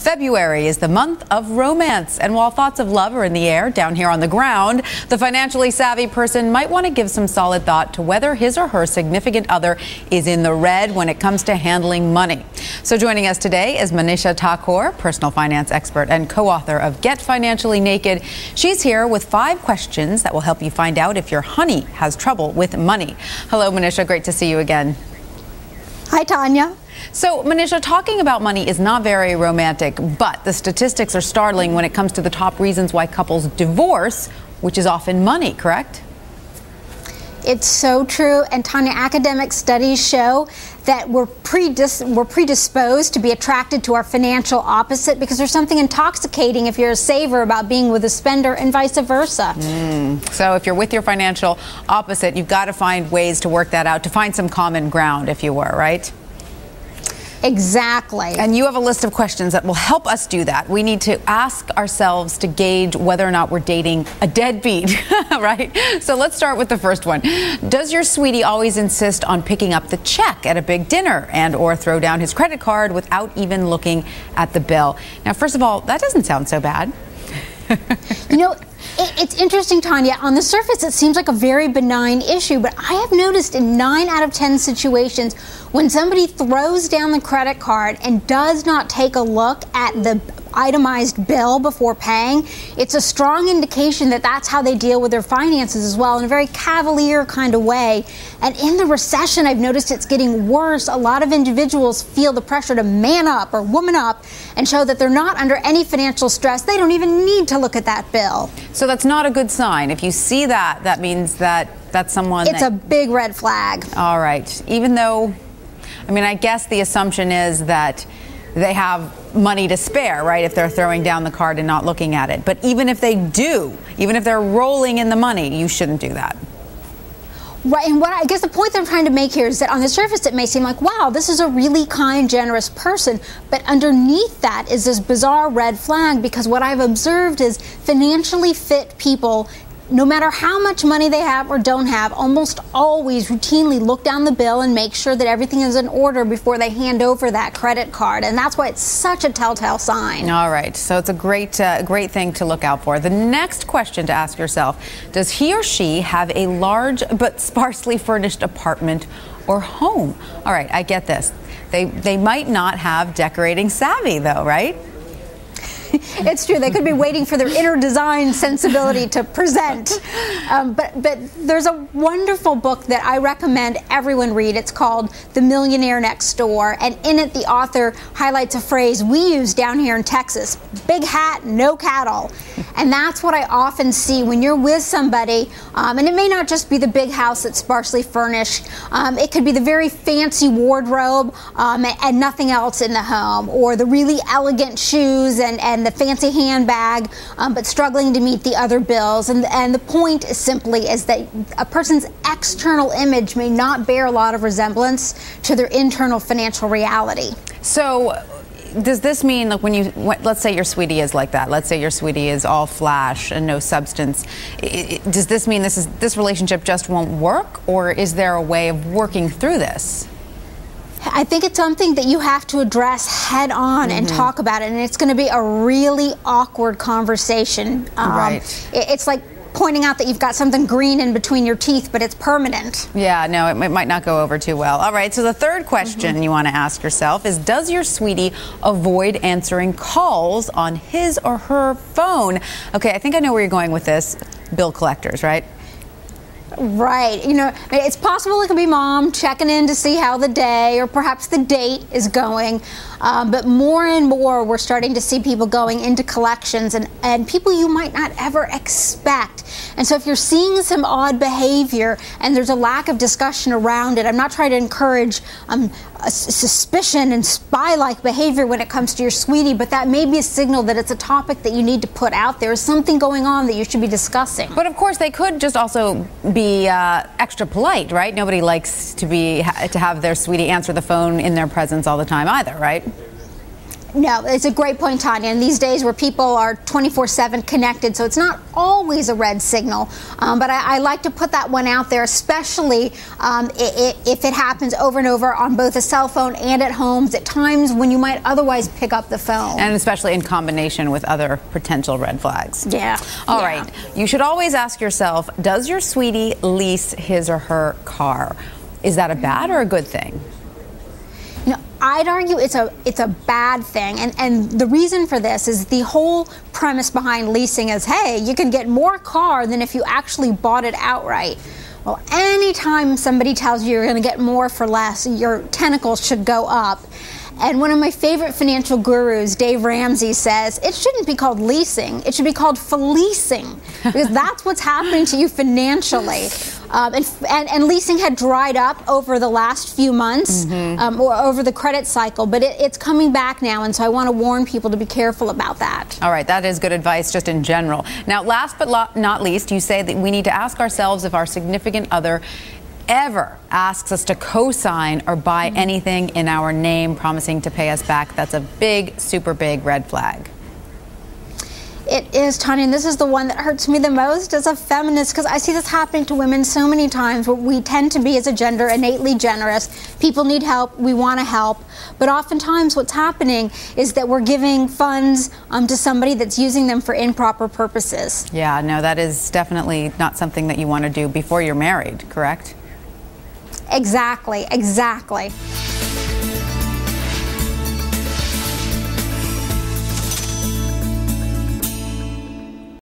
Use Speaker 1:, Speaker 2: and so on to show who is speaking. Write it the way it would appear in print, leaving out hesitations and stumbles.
Speaker 1: February is the month of romance, and while thoughts of love are in the air down here on the ground, the financially savvy person might want to give some solid thought to whether his or her significant other is in the red when it comes to handling money. So joining us today is Manisha Thakor, personal finance expert and co-author of Get Financially Naked. She's here with 5 questions that will help you find out if your honey has trouble with money. Hello, Manisha. Great to see you again.
Speaker 2: Hi, Tanya.
Speaker 1: So, Manisha, talking about money is not very romantic, but the statistics are startling when it comes to the top reasons why couples divorce, which is often money, correct?
Speaker 2: It's so true. And Tanya, academic studies show that we're predisposed to be attracted to our financial opposite because there's something intoxicating if you're a saver about being with a spender and vice versa.
Speaker 1: So if you're with your financial opposite, you've got to find ways to work that out, to find some common ground, if you were, right?
Speaker 2: Exactly.
Speaker 1: And you have a list of questions that will help us do that. We need to ask ourselves to gauge whether or not we're dating a deadbeat, right? So let's start with the first one. Does your sweetie always insist on picking up the check at a big dinner and or throw down his credit card without even looking at the bill? Now, first of all, that doesn't sound so bad.
Speaker 2: You know, it's interesting, Tanya. On the surface, it seems like a very benign issue, but I have noticed in 9 out of 10 situations when somebody throws down the credit card and does not take a look at the itemized bill before paying, it's a strong indication that that's how they deal with their finances as well, in a very cavalier kind of way. And in the recession, I've noticed it's getting worse. A lot of individuals feel the pressure to man up or woman up and show that they're not under any financial stress. They don't even need to look at that bill.
Speaker 1: So that's not a good sign. If you see that, that means that that's someone
Speaker 2: It's a big red flag.
Speaker 1: All right. Even though, I mean, I guess the assumption is that they have money to spare, right, if they're throwing down the card and not looking at it. But even if they do, even if they're rolling in the money, you shouldn't do that.
Speaker 2: Right, and what I guess the point that I'm trying to make here is that on the surface it may seem like, wow, this is a really kind, generous person, but underneath that is this bizarre red flag, because what I've observed is financially fit people, no matter how much money they have or don't have, almost always routinely look down the bill and make sure that everything is in order before they hand over that credit card. And that's why it's such a telltale sign.
Speaker 1: All right. So it's a great thing to look out for. The next question to ask yourself, does he or she have a large but sparsely furnished apartment or home? All right. I get this. They might not have decorating savvy, though, right?
Speaker 2: It's true. They could be waiting for their inner design sensibility to present. But there's a wonderful book that I recommend everyone read. It's called The Millionaire Next Door. And in it, the author highlights a phrase we use down here in Texas: big hat, no cattle. And that's what I often see when you're with somebody. And it may not just be the big house that's sparsely furnished. It could be the very fancy wardrobe and nothing else in the home, or the really elegant shoes and the fancy handbag, but struggling to meet the other bills. And the point is simply is that a person's external image may not bear a lot of resemblance to their internal financial reality. So
Speaker 1: does this mean, like, let's say your sweetie is like that, let's say your sweetie is all flash and no substance, does this mean this relationship just won't work, or is there a way of working through this?
Speaker 2: I think it's something that you have to address head on and talk about it, and it's going to be a really awkward conversation.
Speaker 1: Right.
Speaker 2: It's like pointing out that you've got something green in between your teeth, but it's permanent.
Speaker 1: Yeah, no, it might not go over too well. All right, so the third question you want to ask yourself is, does your sweetie avoid answering calls on his or her phone? Okay, I think I know where you're going with this. Bill collectors, right?
Speaker 2: Right. You know, it's possible it could be mom checking in to see how the day or perhaps the date is going. But more and more, we're starting to see people going into collections and people you might not ever expect. And so if you're seeing some odd behavior and there's a lack of discussion around it, I'm not trying to encourage a suspicion and spy-like behavior when it comes to your sweetie, but that may be a signal that it's a topic that you need to put out there. There's something going on that you should be discussing.
Speaker 1: But of course, they could just also be extra polite, right? Nobody likes to have their sweetie answer the phone in their presence all the time either, right?
Speaker 2: No, it's a great point, Tanya. And these days where people are 24/7 connected, so it's not always a red signal. But I like to put that one out there, especially if it happens over and over on both a cell phone and at homes at times when you might otherwise pick up the phone.
Speaker 1: And especially in combination with other potential red flags.
Speaker 2: Yeah.
Speaker 1: All right. You should always ask yourself, does your sweetie lease his or her car? Is that a bad or a good thing?
Speaker 2: You know, I'd argue it's a bad thing, and the reason for this is the whole premise behind leasing is, hey, you can get more car than if you actually bought it outright. Well, anytime somebody tells you you're going to get more for less, your tentacles should go up. And one of my favorite financial gurus, Dave Ramsey, says it shouldn't be called leasing. It should be called fleecing, because that's what's happening to you financially. And leasing had dried up over the last few months, or over the credit cycle, but it's coming back now, and so I want to warn people to be careful about that.
Speaker 1: All right, that is good advice just in general. Now, last but not least, you say that we need to ask ourselves if our significant other ever asks us to co-sign or buy anything in our name, promising to pay us back. That's a big, super big red flag.
Speaker 2: It is, Tanya, and this is the one that hurts me the most as a feminist, because I see this happening to women so many times, where we tend to be, as a gender, innately generous. People need help, we want to help, but oftentimes what's happening is that we're giving funds to somebody that's using them for improper purposes.
Speaker 1: Yeah, no, that is definitely not something that you want to do before you're married, correct?
Speaker 2: Exactly, exactly.